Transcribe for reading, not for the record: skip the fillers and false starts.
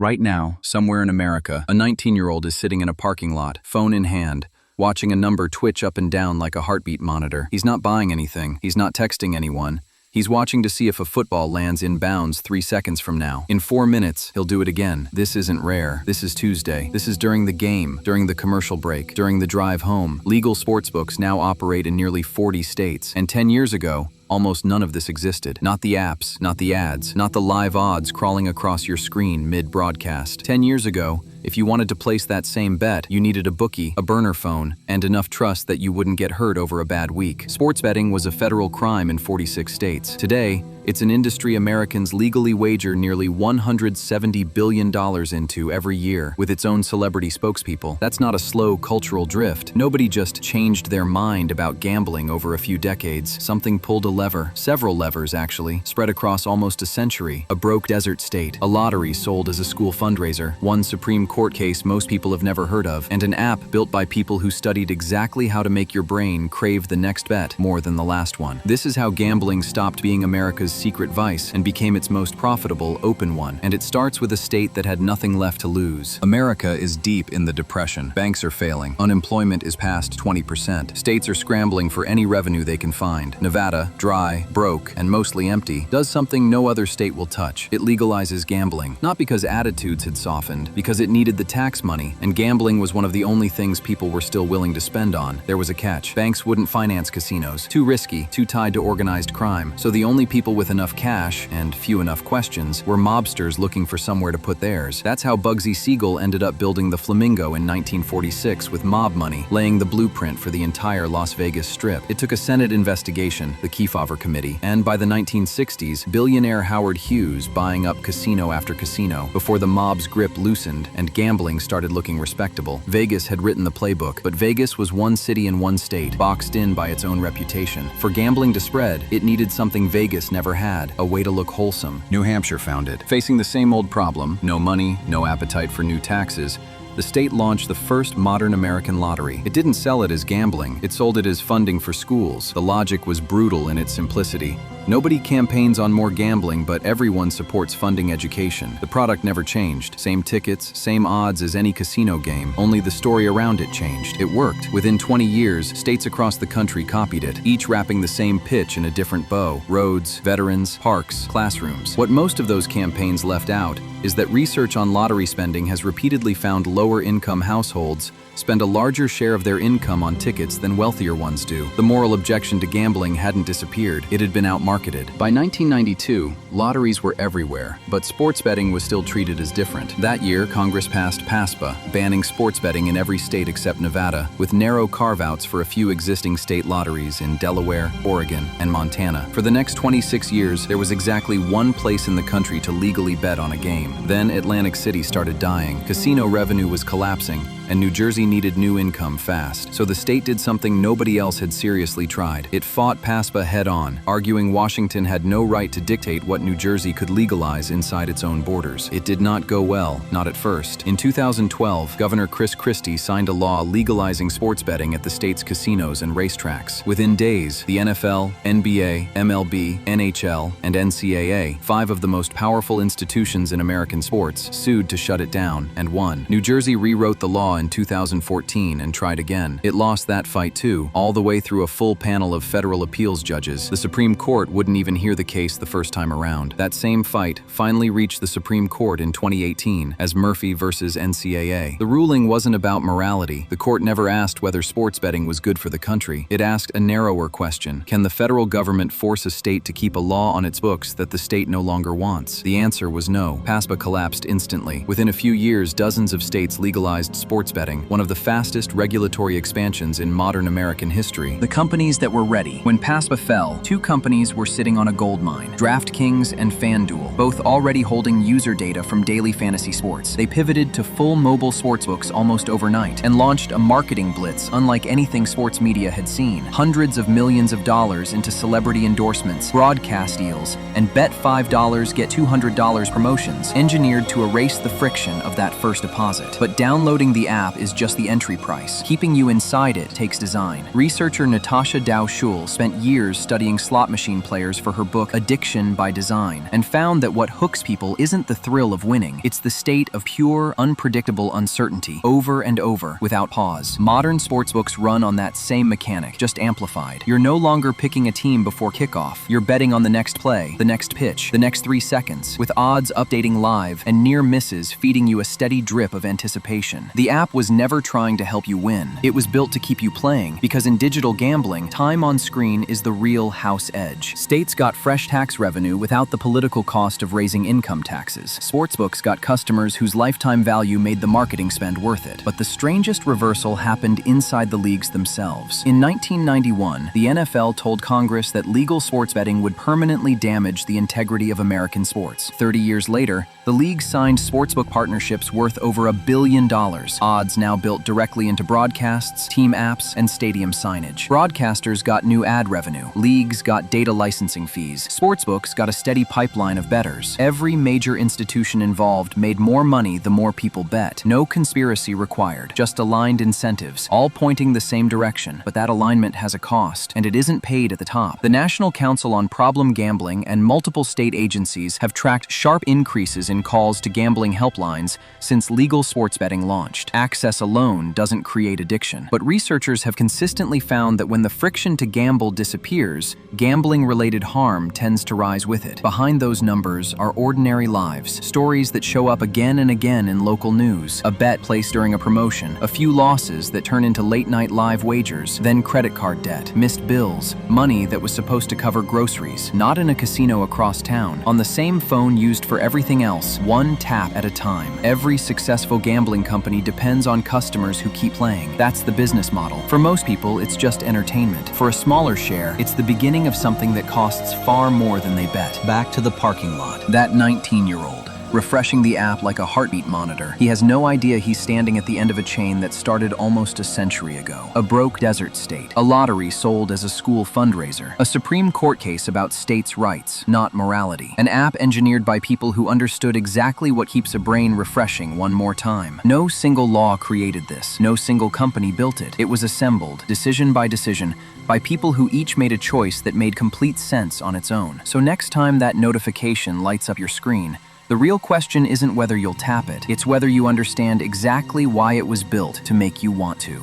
Right now, somewhere in America, a 19-year-old is sitting in a parking lot, phone in hand, watching a number twitch up and down like a heartbeat monitor. He's not buying anything. He's not texting anyone. He's watching to see if a football lands in bounds 3 seconds from now. In 4 minutes, he'll do it again. This isn't rare. This is Tuesday. This is during the game, during the commercial break, during the drive home. Legal sportsbooks now operate in nearly 40 states. And 10 years ago, almost none of this existed. Not the apps, not the ads, not the live odds crawling across your screen mid-broadcast. 10 years ago, if you wanted to place that same bet, you needed a bookie, a burner phone, and enough trust that you wouldn't get hurt over a bad week. Sports betting was a federal crime in 46 states. Today, it's an industry Americans legally wager nearly $170 billion into every year, with its own celebrity spokespeople. That's not a slow cultural drift. Nobody just changed their mind about gambling over a few decades. Something pulled a lever, several levers actually, spread across almost a century. A broke desert state, a lottery sold as a school fundraiser, one Supreme Court case most people have never heard of, and an app built by people who studied exactly how to make your brain crave the next bet more than the last one. This is how gambling stopped being America's secret vice and became its most profitable, open one. And it starts with a state that had nothing left to lose. America is deep in the Depression. Banks are failing. Unemployment is past 20%. States are scrambling for any revenue they can find. Nevada, dry, broke, and mostly empty, does something no other state will touch. It legalizes gambling. Not because attitudes had softened, because it needed the tax money, and gambling was one of the only things people were still willing to spend on. There was a catch. Banks wouldn't finance casinos. Too risky, too tied to organized crime. So the only people with enough cash, and few enough questions, were mobsters looking for somewhere to put theirs. That's how Bugsy Siegel ended up building the Flamingo in 1946 with mob money, laying the blueprint for the entire Las Vegas Strip. It took a Senate investigation, the Kefauver Committee, and by the 1960s, billionaire Howard Hughes buying up casino after casino before the mob's grip loosened and gambling started looking respectable. Vegas had written the playbook, but Vegas was one city in one state, boxed in by its own reputation. For gambling to spread, it needed something Vegas never had, a way to look wholesome. New Hampshire found it. Facing the same old problem, no money, no appetite for new taxes, the state launched the first modern American lottery. It didn't sell it as gambling, it sold it as funding for schools. The logic was brutal in its simplicity. Nobody campaigns on more gambling, but everyone supports funding education. The product never changed. Same tickets, same odds as any casino game, only the story around it changed. It worked. Within 20 years, states across the country copied it, each wrapping the same pitch in a different bow. Roads, veterans, parks, classrooms. What most of those campaigns left out is that research on lottery spending has repeatedly found lower-income households spend a larger share of their income on tickets than wealthier ones do. The moral objection to gambling hadn't disappeared. It had been outmarketed. By 1992, lotteries were everywhere, but sports betting was still treated as different. That year, Congress passed PASPA, banning sports betting in every state except Nevada, with narrow carve-outs for a few existing state lotteries in Delaware, Oregon, and Montana. For the next 26 years, there was exactly one place in the country to legally bet on a game. Then Atlantic City started dying. Casino revenue was collapsing, and New Jersey needed new income fast. So the state did something nobody else had seriously tried. It fought PASPA head-on, arguing Washington had no right to dictate what New Jersey could legalize inside its own borders. It did not go well, not at first. In 2012, Governor Chris Christie signed a law legalizing sports betting at the state's casinos and racetracks. Within days, the NFL, NBA, MLB, NHL, and NCAA, 5 of the most powerful institutions in American sports, sued to shut it down and won. New Jersey rewrote the law in 2014 and tried again. It lost that fight too, all the way through a full panel of federal appeals judges. The Supreme Court wouldn't even hear the case the first time around. That same fight finally reached the Supreme Court in 2018 as Murphy versus NCAA. The ruling wasn't about morality. The court never asked whether sports betting was good for the country. It asked a narrower question. Can the federal government force a state to keep a law on its books that the state no longer wants? The answer was no. PASPA collapsed instantly. Within a few years, dozens of states legalized sports betting, one of the fastest regulatory expansions in modern American history. The companies that were ready. When PASPA fell, 2 companies were sitting on a gold mine, DraftKings and FanDuel, both already holding user data from daily fantasy sports. They pivoted to full mobile sportsbooks almost overnight and launched a marketing blitz unlike anything sports media had seen. Hundreds of millions of dollars into celebrity endorsements, broadcast deals, and bet $5, get $200 promotions, engineered to erase the friction of that first deposit. But downloading the app app is just the entry price. Keeping you inside it takes design. Researcher Natasha Dow-Schul spent years studying slot machine players for her book Addiction by Design, and found that what hooks people isn't the thrill of winning, it's the state of pure, unpredictable uncertainty, over and over, without pause. Modern sportsbooks run on that same mechanic, just amplified. You're no longer picking a team before kickoff. You're betting on the next play, the next pitch, the next 3 seconds, with odds updating live and near misses feeding you a steady drip of anticipation. The app was never trying to help you win. It was built to keep you playing, because in digital gambling, time on screen is the real house edge. States got fresh tax revenue without the political cost of raising income taxes. Sportsbooks got customers whose lifetime value made the marketing spend worth it. But the strangest reversal happened inside the leagues themselves. In 1991, the NFL told Congress that legal sports betting would permanently damage the integrity of American sports. 30 years later, the league signed sportsbook partnerships worth over $1 billion, odds now built directly into broadcasts, team apps, and stadium signage. Broadcasters got new ad revenue, leagues got data licensing fees, sportsbooks got a steady pipeline of bettors. Every major institution involved made more money the more people bet. No conspiracy required, just aligned incentives, all pointing the same direction. But that alignment has a cost, and it isn't paid at the top. The National Council on Problem Gambling and multiple state agencies have tracked sharp increases in calls to gambling helplines since legal sports betting launched. Access alone doesn't create addiction, but researchers have consistently found that when the friction to gamble disappears, gambling-related harm tends to rise with it. Behind those numbers are ordinary lives, stories that show up again and again in local news, a bet placed during a promotion, a few losses that turn into late-night live wagers, then credit card debt, missed bills, money that was supposed to cover groceries, not in a casino across town, on the same phone used for everything else, one tap at a time. Every successful gambling company depends on customers who keep playing. That's the business model. For most people, it's just entertainment. For a smaller share, it's the beginning of something that costs far more than they bet. Back to the parking lot. That 19-year-old, refreshing the app like a heartbeat monitor. He has no idea he's standing at the end of a chain that started almost a century ago. A broke desert state. A lottery sold as a school fundraiser. A Supreme Court case about states' rights, not morality. An app engineered by people who understood exactly what keeps a brain refreshing one more time. No single law created this. No single company built it. It was assembled, decision by decision, by people who each made a choice that made complete sense on its own. So next time that notification lights up your screen, the real question isn't whether you'll tap it, it's whether you understand exactly why it was built to make you want to.